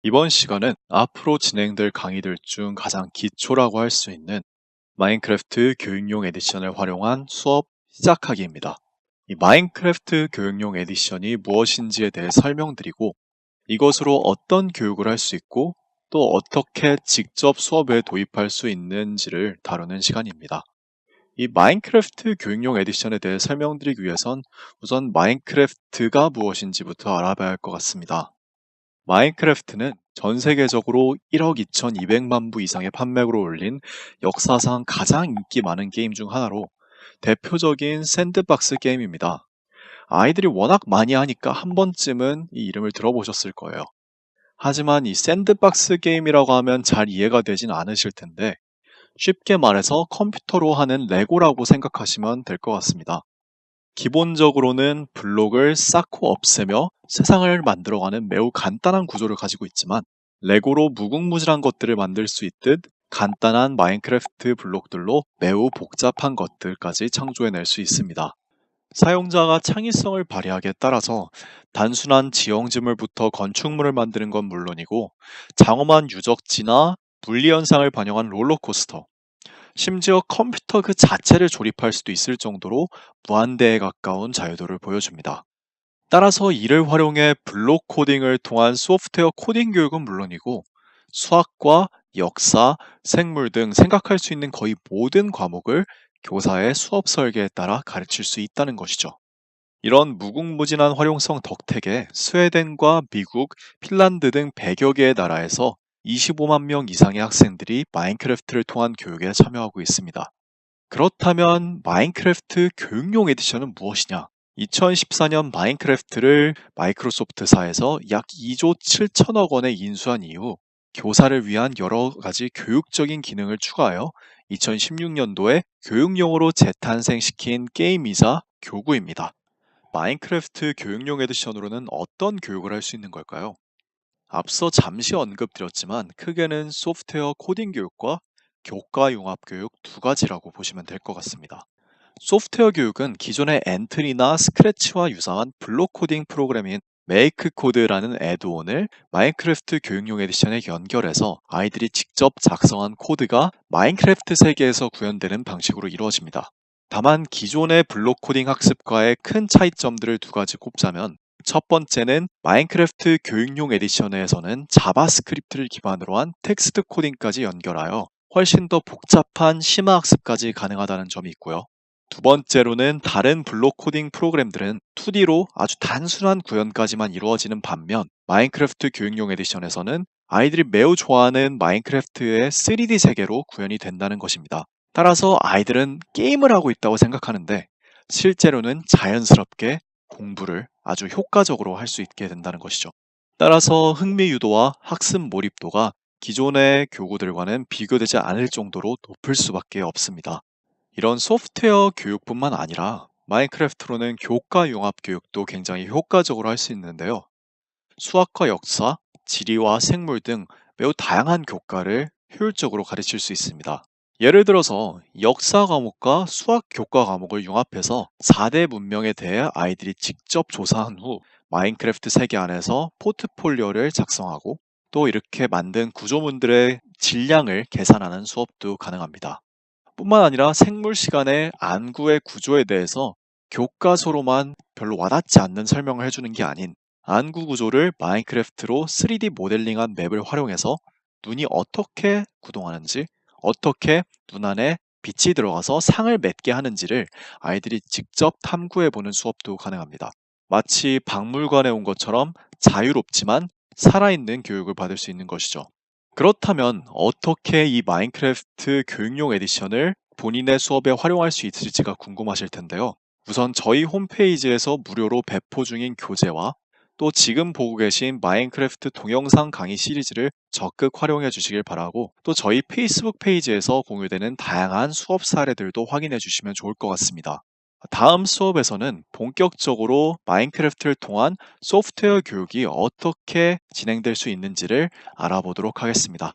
이번 시간은 앞으로 진행될 강의들 중 가장 기초라고 할 수 있는 마인크래프트 교육용 에디션을 활용한 수업 시작하기입니다. 이 마인크래프트 교육용 에디션이 무엇인지에 대해 설명드리고 이것으로 어떤 교육을 할 수 있고 또 어떻게 직접 수업에 도입할 수 있는지를 다루는 시간입니다. 이 마인크래프트 교육용 에디션에 대해 설명드리기 위해선 우선 마인크래프트가 무엇인지부터 알아봐야 할 것 같습니다. 마인크래프트는 전 세계적으로 1억 2,200만 부 이상의 판매고를 올린 역사상 가장 인기 많은 게임 중 하나로 대표적인 샌드박스 게임입니다. 아이들이 워낙 많이 하니까 한 번쯤은 이 이름을 들어보셨을 거예요. 하지만 이 샌드박스 게임이라고 하면 잘 이해가 되진 않으실 텐데 쉽게 말해서 컴퓨터로 하는 레고라고 생각하시면 될 것 같습니다. 기본적으로는 블록을 쌓고 없애며 세상을 만들어가는 매우 간단한 구조를 가지고 있지만 레고로 무궁무진한 것들을 만들 수 있듯 간단한 마인크래프트 블록들로 매우 복잡한 것들까지 창조해낼 수 있습니다. 사용자가 창의성을 발휘하기에 따라서 단순한 지형지물부터 건축물을 만드는 건 물론이고 장엄한 유적지나 물리현상을 반영한 롤러코스터, 심지어 컴퓨터 그 자체를 조립할 수도 있을 정도로 무한대에 가까운 자유도를 보여줍니다. 따라서 이를 활용해 블록 코딩을 통한 소프트웨어 코딩 교육은 물론이고 수학과 역사, 생물 등 생각할 수 있는 거의 모든 과목을 교사의 수업 설계에 따라 가르칠 수 있다는 것이죠. 이런 무궁무진한 활용성 덕택에 스웨덴과 미국, 핀란드 등 100여 개의 나라에서 25만 명 이상의 학생들이 마인크래프트를 통한 교육에 참여하고 있습니다. 그렇다면 마인크래프트 교육용 에디션은 무엇이냐? 2014년 마인크래프트를 마이크로소프트사에서 약 2조 7천억 원에 인수한 이후 교사를 위한 여러 가지 교육적인 기능을 추가하여 2016년도에 교육용으로 재탄생시킨 게임이자 교구입니다. 마인크래프트 교육용 에디션으로는 어떤 교육을 할 수 있는 걸까요? 앞서 잠시 언급드렸지만 크게는 소프트웨어 코딩 교육과 교과 융합 교육 두 가지라고 보시면 될 것 같습니다. 소프트웨어 교육은 기존의 엔트리나 스크래치와 유사한 블록 코딩 프로그램인 메이크 코드라는 애드온을 마인크래프트 교육용 에디션에 연결해서 아이들이 직접 작성한 코드가 마인크래프트 세계에서 구현되는 방식으로 이루어집니다. 다만 기존의 블록 코딩 학습과의 큰 차이점들을 두 가지 꼽자면 첫 번째는 마인크래프트 교육용 에디션에서는 자바스크립트를 기반으로 한 텍스트 코딩까지 연결하여 훨씬 더 복잡한 심화 학습까지 가능하다는 점이 있고요. 두 번째로는 다른 블록 코딩 프로그램들은 2D로 아주 단순한 구현까지만 이루어지는 반면 마인크래프트 교육용 에디션에서는 아이들이 매우 좋아하는 마인크래프트의 3D 세계로 구현이 된다는 것입니다. 따라서 아이들은 게임을 하고 있다고 생각하는데 실제로는 자연스럽게 공부를 아주 효과적으로 할 수 있게 된다는 것이죠. 따라서 흥미 유도와 학습 몰입도가 기존의 교구들과는 비교되지 않을 정도로 높을 수밖에 없습니다. 이런 소프트웨어 교육뿐만 아니라 마인크래프트로는 교과 융합 교육도 굉장히 효과적으로 할 수 있는데요. 수학과 역사, 지리와 생물 등 매우 다양한 교과를 효율적으로 가르칠 수 있습니다. 예를 들어서 역사 과목과 수학 교과 과목을 융합해서 4대 문명에 대해 아이들이 직접 조사한 후 마인크래프트 세계 안에서 포트폴리오를 작성하고 또 이렇게 만든 구조물들의 질량을 계산하는 수업도 가능합니다. 뿐만 아니라 생물 시간의 안구의 구조에 대해서 교과서로만 별로 와닿지 않는 설명을 해주는 게 아닌 안구 구조를 마인크래프트로 3D 모델링한 맵을 활용해서 눈이 어떻게 구동하는지, 어떻게 눈 안에 빛이 들어가서 상을 맺게 하는지를 아이들이 직접 탐구해보는 수업도 가능합니다. 마치 박물관에 온 것처럼 자유롭지만 살아있는 교육을 받을 수 있는 것이죠. 그렇다면 어떻게 이 마인크래프트 교육용 에디션을 본인의 수업에 활용할 수 있을지가 궁금하실 텐데요. 우선 저희 홈페이지에서 무료로 배포 중인 교재와 또 지금 보고 계신 마인크래프트 동영상 강의 시리즈를 적극 활용해 주시길 바라고 또 저희 페이스북 페이지에서 공유되는 다양한 수업 사례들도 확인해 주시면 좋을 것 같습니다. 다음 수업에서는 본격적으로 마인크래프트를 통한 소프트웨어 교육이 어떻게 진행될 수 있는지를 알아보도록 하겠습니다.